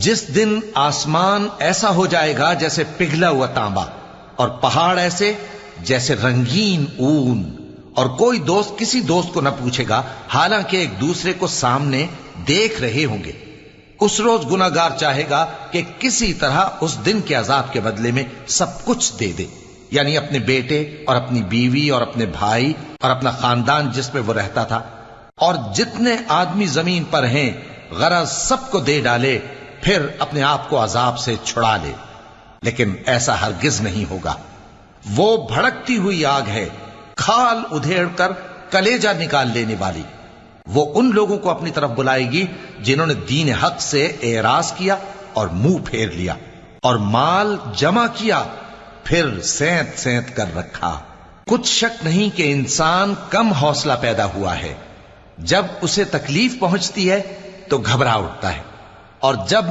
جس دن آسمان ایسا ہو جائے گا جیسے پگھلا ہوا تانبا، اور پہاڑ ایسے جیسے رنگین اون، اور کوئی دوست کسی دوست کو نہ پوچھے گا حالانکہ ایک دوسرے کو سامنے دیکھ رہے ہوں گے۔ اس روز گناہگار چاہے گا کہ کسی طرح اس دن کے عذاب کے بدلے میں سب کچھ دے دے، یعنی اپنے بیٹے اور اپنی بیوی اور اپنے بھائی اور اپنا خاندان جس میں وہ رہتا تھا، اور جتنے آدمی زمین پر ہیں غرض سب کو دے ڈالے، پھر اپنے آپ کو عذاب سے چھڑا لے۔ لیکن ایسا ہرگز نہیں ہوگا۔ وہ بھڑکتی ہوئی آگ ہے، کھال ادھیڑ کر کلیجہ نکال لینے والی۔ وہ ان لوگوں کو اپنی طرف بلائے گی جنہوں نے دین حق سے اعراض کیا اور منہ پھیر لیا، اور مال جمع کیا پھر سینت سینت کر رکھا۔ کچھ شک نہیں کہ انسان کم حوصلہ پیدا ہوا ہے۔ جب اسے تکلیف پہنچتی ہے تو گھبرا اٹھتا ہے، اور جب